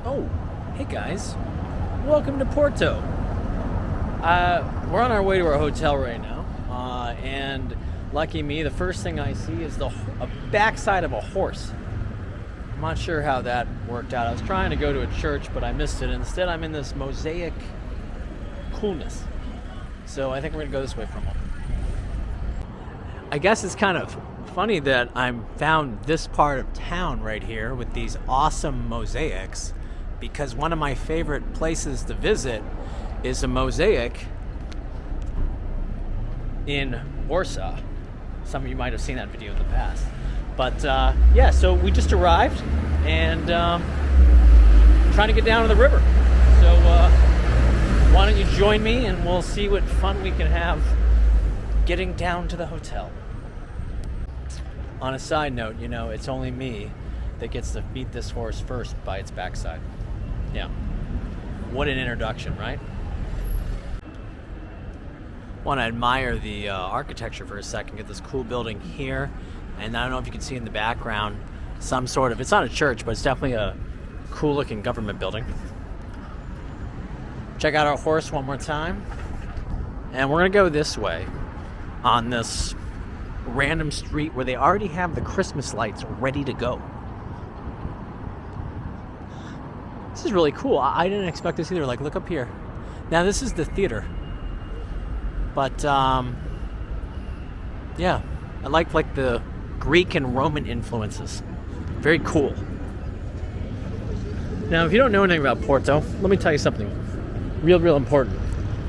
Oh, hey guys. Welcome to Porto. We're on our way to our hotel right now. And lucky me, the first thing I see is a backside of a horse. I'm not sure how that worked out. I was trying to go to a church, but I missed it. Instead, I'm in this mosaic coolness. So I think we're going to go this way for a moment. I guess it's kind of funny that I found this part of town right here with these awesome mosaics, because one of my favorite places to visit is a mosaic in Warsaw. Some of you might have seen that video in the past. But yeah, so we just arrived and trying to get down to the river. So why don't you join me and we'll see what fun we can have getting down to the hotel. On a side note, you know, it's only me that gets to meet this horse first by its backside. Yeah. What an introduction, right? Want to admire the architecture for a second. Get this cool building here. And I don't know if you can see in the background some sort of, it's not a church, but it's definitely a cool looking government building. Check out our horse one more time. And we're going to go this way on this random street where they already have the Christmas lights ready to go. This is really cool. I didn't expect this either. Like, look up here. Now, this is the theater. But, yeah. I like the Greek and Roman influences. Very cool. Now, if you don't know anything about Porto, let me tell you something real important.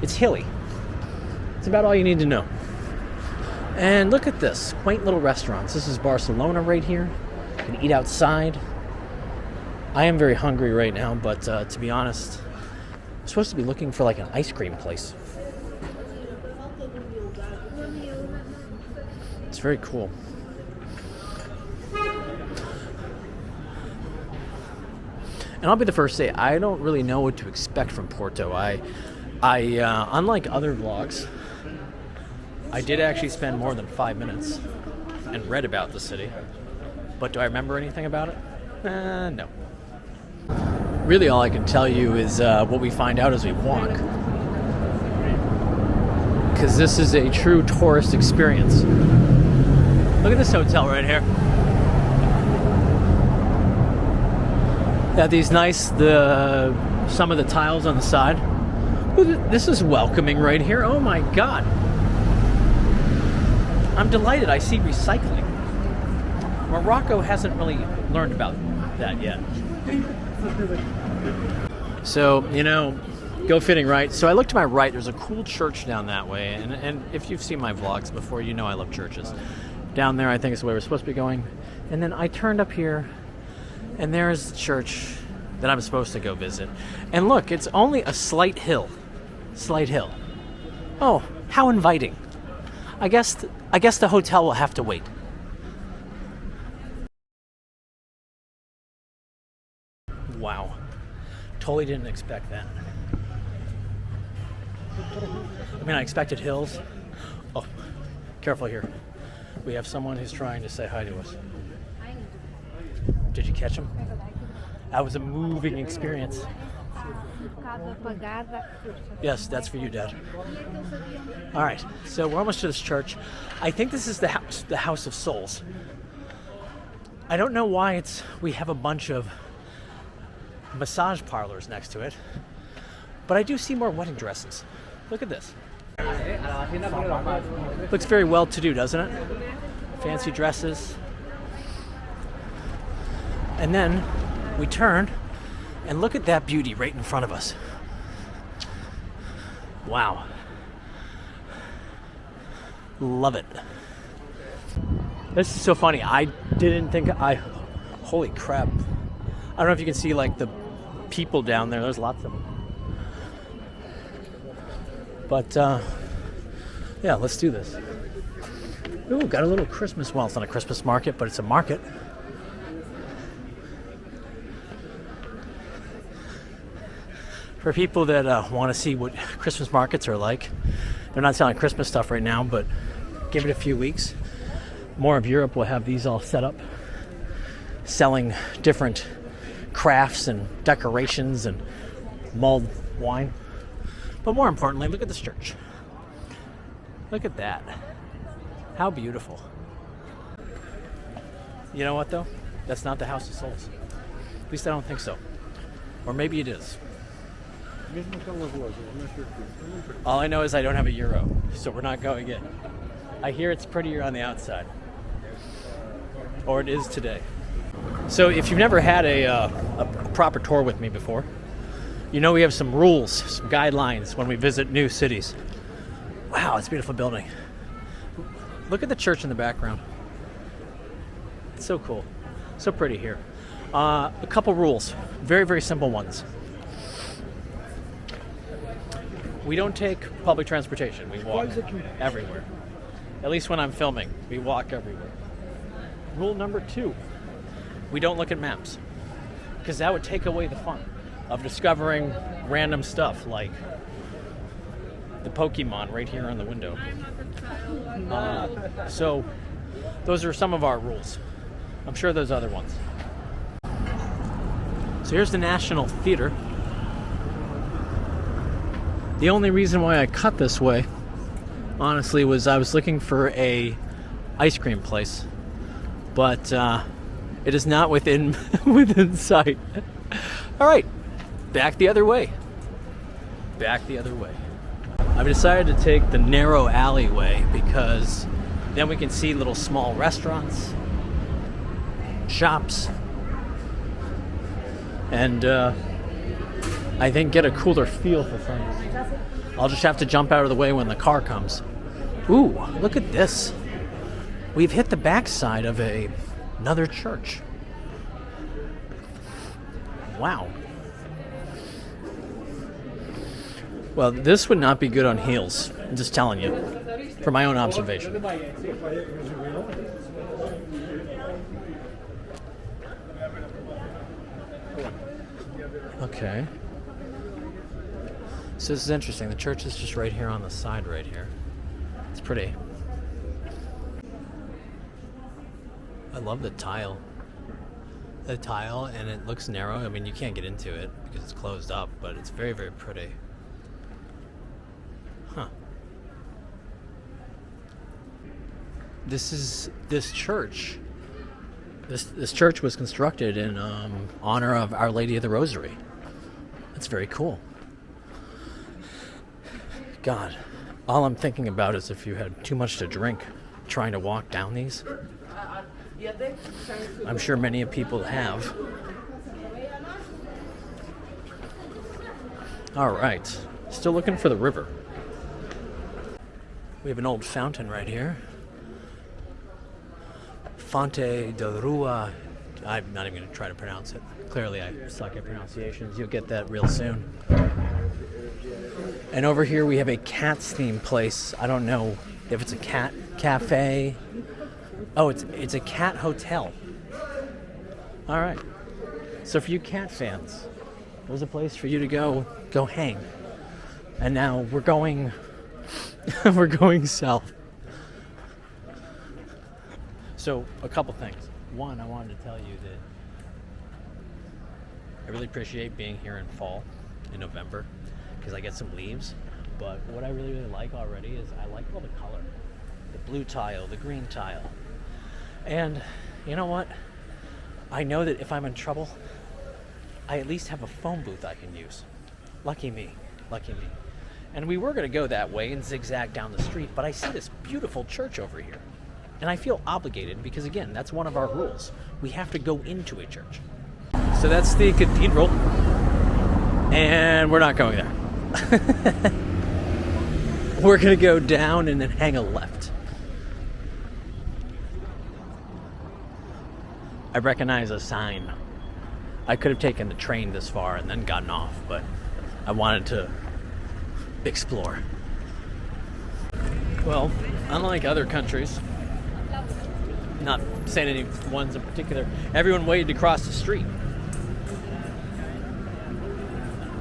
It's hilly. It's about all you need to know. And look at this. Quaint little restaurants. This is Barcelona right here. You can eat outside. I am very hungry right now, but to be honest, I'm supposed to be looking for like an ice cream place. It's very cool. And I'll be the first to say, I don't really know what to expect from Porto. I unlike other vlogs, I did actually spend more than 5 minutes and read about the city. But do I remember anything about it? No. Really, all I can tell you is what we find out as we walk. Because this is a true tourist experience. Look at this hotel right here. Got these nice, some of the tiles on the side. Ooh, this is welcoming right here. Oh my God. I'm delighted. I see recycling. Morocco hasn't really learned about that yet. So, you know, go fitting, right? So I look to my right. There's a cool church down that way. And if you've seen my vlogs before, you know I love churches. Down there, I think is the way we're supposed to be going. And then I turned up here, and there's the church that I'm supposed to go visit. And look, it's only a slight hill. Slight hill. Oh, how inviting. I guess the hotel will have to wait. Wow. Totally didn't expect that. I mean, I expected hills. Oh, careful here. We have someone who's trying to say hi to us. Did you catch him? That was a moving experience. Yes, that's for you, Dad. All right, so we're almost to this church. I think this is the House of Souls. I don't know why we have a bunch of massage parlors next to it, but I do see more wedding dresses. Look at this. Looks very well-to-do, doesn't it? Fancy dresses. And then we turn and look at that beauty right in front of us. Wow. Love it. This is so funny. I didn't think holy crap. I don't know if you can see like the people down there. There's lots of them. But yeah, let's do this. Ooh, got a little Christmas. Well, it's not a Christmas market, but it's a market. For people that want to see what Christmas markets are like, they're not selling Christmas stuff right now, but give it a few weeks. More of Europe will have these all set up, selling different crafts and decorations and mulled wine. But more importantly, look at this church. Look at that. How beautiful. You know what, though? That's not the House of Souls. At least I don't think so. Or maybe it is. All I know is I don't have a euro, so we're not going in. I hear it's prettier on the outside. Or it is today. So if you've never had a proper tour with me before, you know we have some rules, some guidelines when we visit new cities. Wow, it's a beautiful building. Look at the church in the background. It's so cool. So pretty here. A couple rules. Very, very simple ones. We don't take public transportation. We walk everywhere. At least when I'm filming, we walk everywhere. Rule number 2. We don't look at maps. Because that would take away the fun of discovering random stuff like the Pokemon right here on the window. So those are some of our rules. I'm sure there's other ones. So here's the National Theater. The only reason why I cut this way, honestly, was I was looking for a ice cream place, but it is not within sight. All right, back the other way. Back the other way. I've decided to take the narrow alleyway because then we can see little small restaurants, shops, and I think get a cooler feel for things. I'll just have to jump out of the way when the car comes. Ooh, look at this. We've hit the backside of another church. Wow. Well, this would not be good on heels. I'm just telling you, from my own observation. Okay. So this is interesting. The church is just right here on the side right here. It's pretty. I love the tile. The tile, and it looks narrow. I mean, you can't get into it because it's closed up, but it's very, very pretty. Huh. This church. This church was constructed in honor of Our Lady of the Rosary. That's very cool. God, all I'm thinking about is if you had too much to drink trying to walk down these. I'm sure many people have. All right, still looking for the river. We have an old fountain right here. Fonte de Rua. I'm not even going to try to pronounce it. Clearly, I suck at pronunciations. You'll get that real soon. And over here, we have a cats themed place. I don't know if it's a cat cafe. Oh, it's a cat hotel. All right. So for you cat fans, there's a place for you to go hang. And now we're going south. So a couple things. One, I wanted to tell you that I really appreciate being here in fall, in November, because I get some leaves. But what I really, really like already is I like all the color. The blue tile, the green tile. And you know what? I know that if I'm in trouble, I at least have a phone booth I can use. Lucky me. Lucky me. And we were going to go that way and zigzag down the street, but I see this beautiful church over here. And I feel obligated because, again, that's one of our rules. We have to go into a church. So that's the cathedral. And we're not going there. We're going to go down and then hang a left. I recognize a sign. I could have taken the train this far and then gotten off, but I wanted to explore. Well, unlike other countries, not saying any ones in particular, everyone waited to cross the street.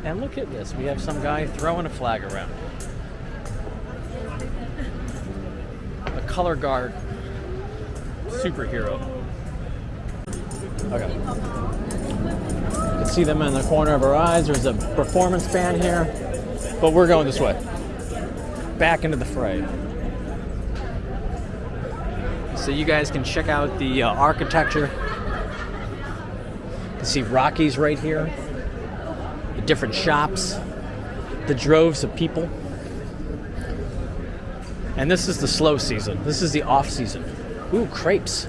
And look at this. We have some guy throwing a flag around. A color guard superhero. Okay. You can see them in the corner of our eyes. There's a performance band here, but we're going this way. Back into the fray. So you guys can check out the architecture. You can see Rockies right here. The different shops. The droves of people. And this is the slow season. This is the off season. Ooh, crepes.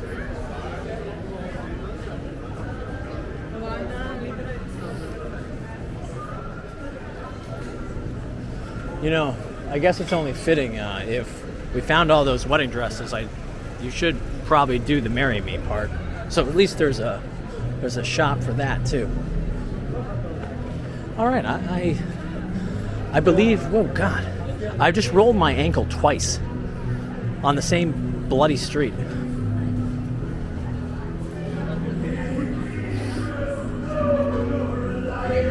You know, I guess it's only fitting if we found all those wedding dresses. You should probably do the marry me part. So at least there's a shop for that too. All right, I believe. Oh God, I just rolled my ankle twice on the same bloody street.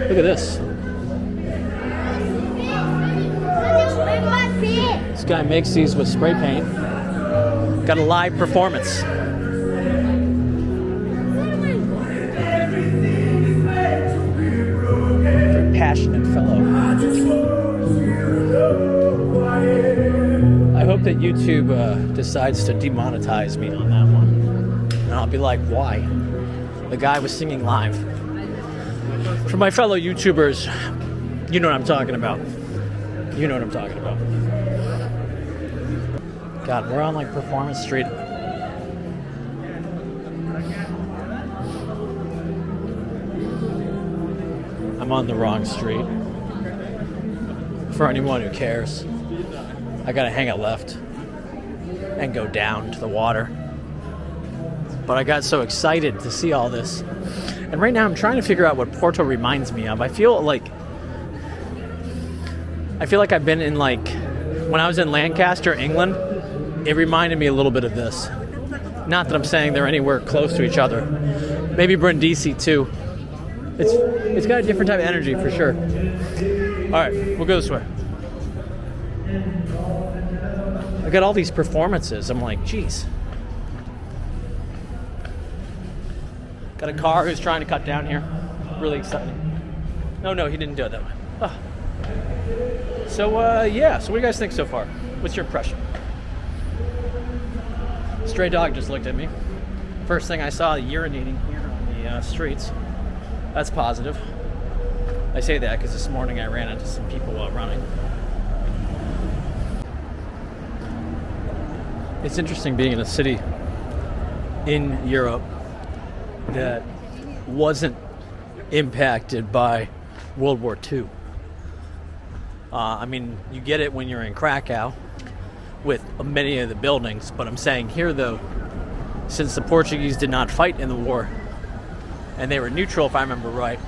Look at this. This guy makes these with spray paint. Got a live performance. Very passionate fellow. I hope that YouTube decides to demonetize me on that one. And I'll be like, why? The guy was singing live. For my fellow YouTubers, you know what I'm talking about. You know what I'm talking about. God, we're on like Performance Street. I'm on the wrong street. For anyone who cares, I gotta hang a left and go down to the water. But I got so excited to see all this. And right now I'm trying to figure out what Porto reminds me of. I feel like I've been in like, when I was in Lancaster, England, it reminded me a little bit of this. Not that I'm saying they're anywhere close to each other. Maybe Brindisi too. It's got a different type of energy for sure. All right, we'll go this way. I got all these performances. I'm like, geez. Got a car who's trying to cut down here. Really exciting. No, he didn't do it that way. Oh. So, yeah. So what do you guys think so far? What's your impression? Stray dog just looked at me. First thing I saw, urinating here on the streets. That's positive. I say that because this morning I ran into some people while running. It's interesting being in a city in Europe that wasn't impacted by World War II. I mean, you get it when you're in Krakow with many of the buildings, but I'm saying here though, since the Portuguese did not fight in the war and they were neutral, if I remember right,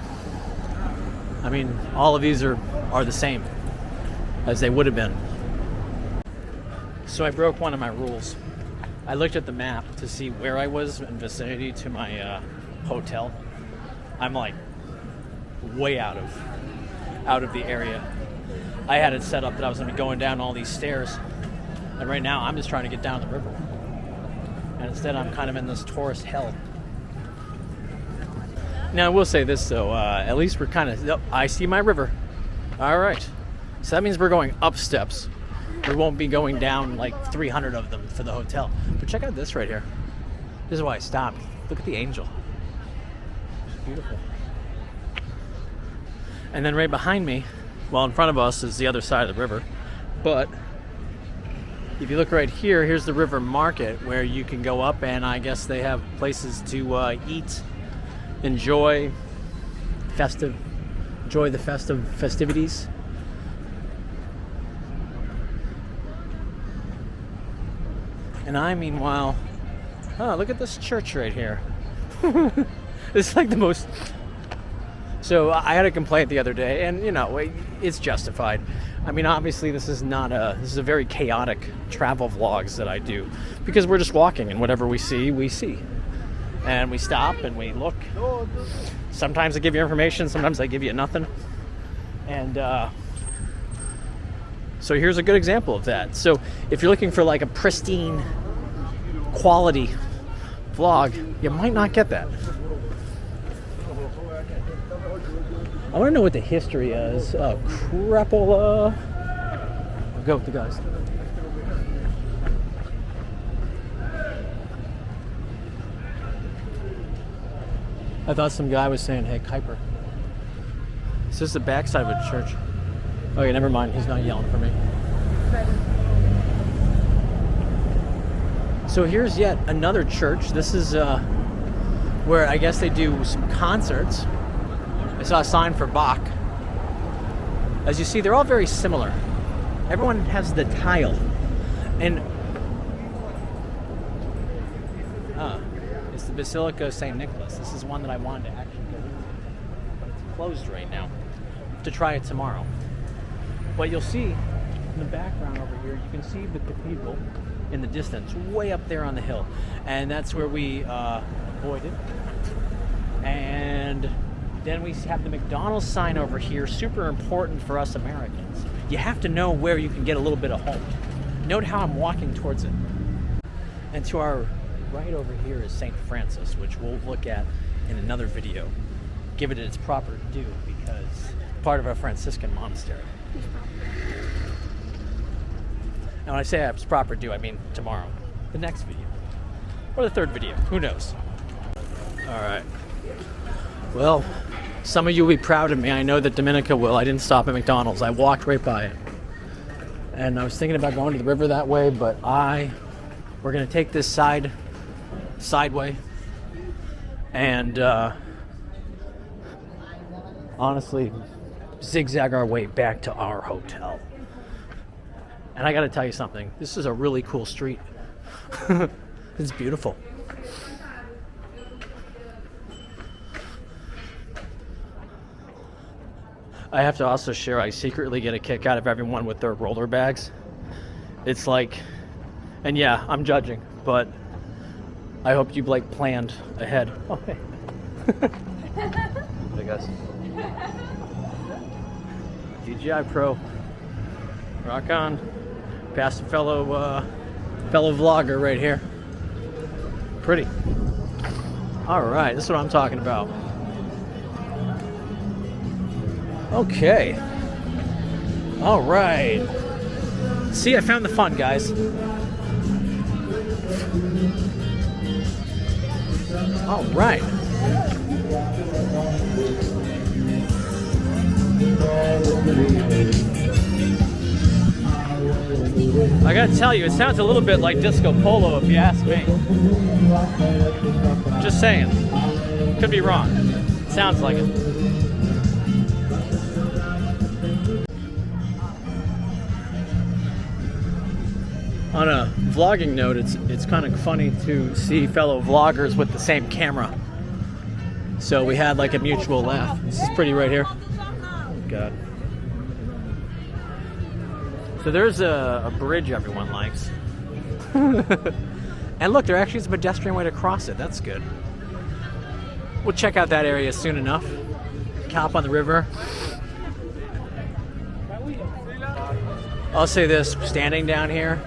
I mean, all of these are the same as they would have been. So I broke one of my rules. I looked at the map to see where I was in vicinity to my hotel. I'm like way out of the area. I had it set up that I was going to be going down all these stairs, and right now I'm just trying to get down the river. And instead I'm kind of in this tourist hell. Now I will say this though, at least we're kind of, I see my river. All right, so that means we're going up steps. We won't be going down like 300 of them for the hotel. But check out this right here. This is why I stopped. Look at the angel. It's beautiful. And then right behind me, well, in front of us is the other side of the river. But if you look right here, here's the river market where you can go up, and I guess they have places to eat, enjoy the festivities. And I, meanwhile, look at this church right here. It's like the most... So I had a complaint the other day, and you know, it's justified. I mean, obviously this is a very chaotic travel vlogs that I do, because we're just walking, and whatever we see. And we stop and we look. Sometimes I give you information, sometimes I give you nothing. And so here's a good example of that. So if you're looking for like a pristine quality vlog, you might not get that. I want to know what the history is. Crapola. I'll go with the guys. I thought some guy was saying, hey, Kuiper. Is this the backside of a church? Okay, never mind. He's not yelling for me. So here's yet another church. This is where I guess they do some concerts. I saw a sign for Bach. As you see, they're all very similar. Everyone has the tile. And it's the Basilica of St. Nicholas. This is one that I wanted to actually go into, but it's closed right now. To try it tomorrow. But you'll see in the background over here, you can see the cathedral in the distance, way up there on the hill. And that's where we avoided. And then we have the McDonald's sign over here, super important for us Americans. You have to know where you can get a little bit of home. Note how I'm walking towards it. And to our right over here is St. Francis, which we'll look at in another video. Give it its proper due because part of our Franciscan monastery. And when I say it's proper due, I mean tomorrow, the next video, or the third video, who knows? All right. Well, some of you will be proud of me. I know that Dominica will. I didn't stop at McDonald's. I walked right by it. And I was thinking about going to the river that way, but we're gonna take this sideway, and honestly, zigzag our way back to our hotel. And I gotta tell you something, this is a really cool street. It's beautiful. I have to also share, I secretly get a kick out of everyone with their roller bags. It's like, and yeah, I'm judging, but I hope you like planned ahead. Oh, hey. Hey guys. DJI Pro. Rock on. Past a fellow vlogger right here. Pretty. Alright, this is what I'm talking about. Okay. Alright. See, I found the fun, guys. Alright. I gotta tell you, it sounds a little bit like Disco Polo if you ask me. Just saying. Could be wrong. Sounds like it. On a vlogging note, it's kind of funny to see fellow vloggers with the same camera. So we had like a mutual laugh. This is pretty right here. Oh God. So there's a bridge everyone likes. And look, there actually is a pedestrian way to cross it. That's good. We'll check out that area soon enough. Hop on the river. I'll say this, standing down here,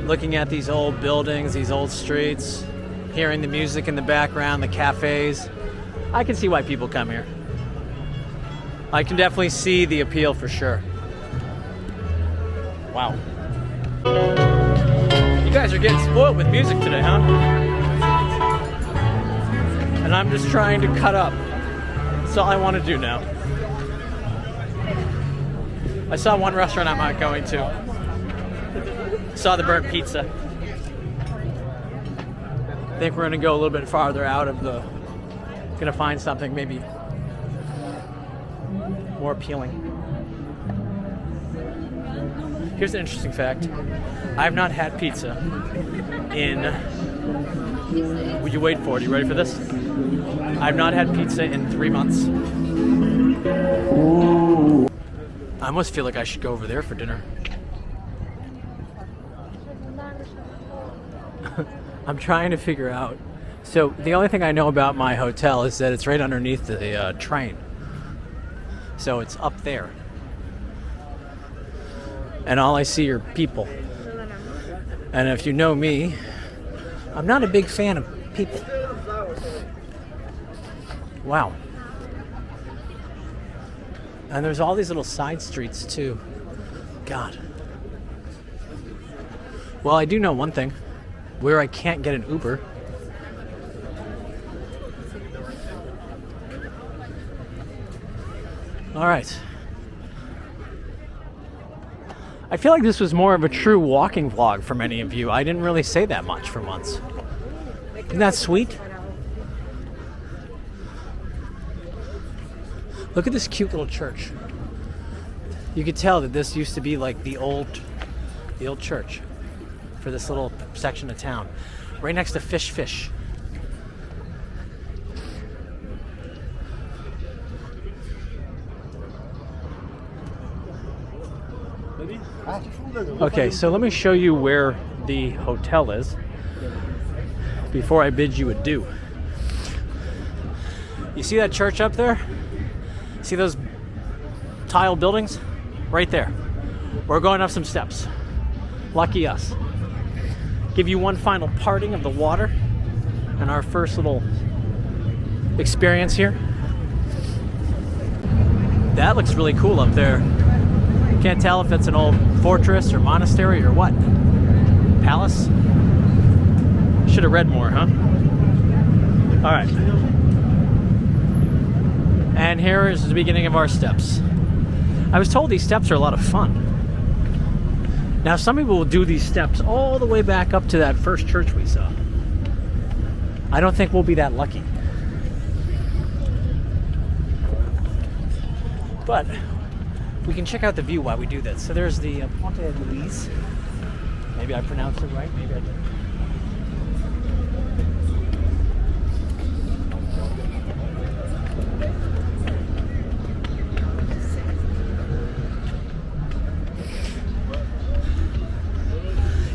looking at these old buildings, these old streets, hearing the music in the background, the cafes, I can see why people come here. I can definitely see the appeal for sure. Wow. You guys are getting spoiled with music today, huh? And I'm just trying to cut up. That's all I want to do now. I saw one restaurant I'm not going to. Saw the burnt pizza. I think we're going to go a little bit farther out of the... Gonna find something maybe more appealing. Here's an interesting fact. I've not had pizza in... Would you wait for it? You ready for this? I've not had pizza in 3 months. I almost feel like I should go over there for dinner. I'm trying to figure out. So the only thing I know about my hotel is that it's right underneath the train. So it's up there. And all I see are people. And if you know me, I'm not a big fan of people. Wow. And there's all these little side streets too. God. Well, I do know one thing. Where I can't get an Uber. All right. I feel like this was more of a true walking vlog for many of you. I didn't really say that much for months. Isn't that sweet? Look at this cute little church. You could tell that this used to be like the old church for this little section of town. Right next to Fish. Okay, so let me show you where the hotel is before I bid you adieu. You see that church up there? See those tile buildings? Right there. We're going up some steps. Lucky us. Give you one final parting of the water and our first little experience here. That looks really cool up there. Can't tell if it's an old fortress or monastery or what. Palace? Should have read more, huh? All right. And here is the beginning of our steps. I was told these steps are a lot of fun. Now, some people will do these steps all the way back up to that first church we saw. I don't think we'll be that lucky. But we can check out the view while we do this. So there's the Ponte Luís. Maybe I pronounced it right, maybe I didn't.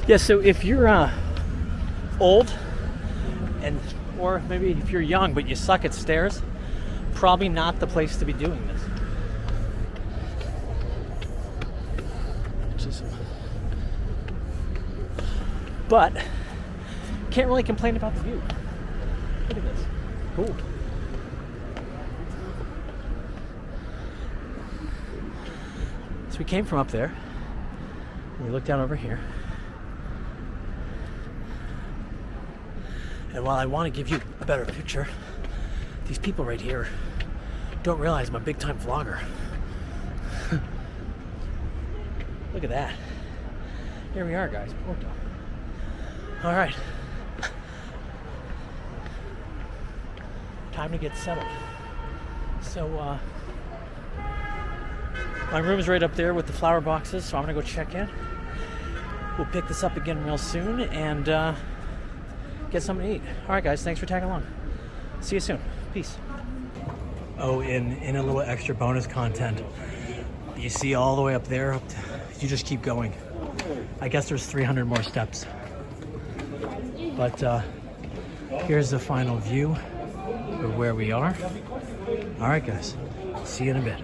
Yeah, so if you're old, or maybe if you're young but you suck at stairs, probably not the place to be doing this. But can't really complain about the view. Look at this. Cool. So we came from up there. We looked down over here. And while I want to give you a better picture, these people right here don't realize I'm a big time vlogger. Look at that. Here we are, guys, Porto. All right. Time to get settled. So, my room's right up there with the flower boxes, so I'm gonna go check in. We'll pick this up again real soon and get something to eat. All right, guys, thanks for tagging along. See you soon. Peace. Oh, in a little extra bonus content, you see all the way up there, you just keep going. I guess there's 300 more steps. But here's the final view of where we are. All right, guys, see you in a bit.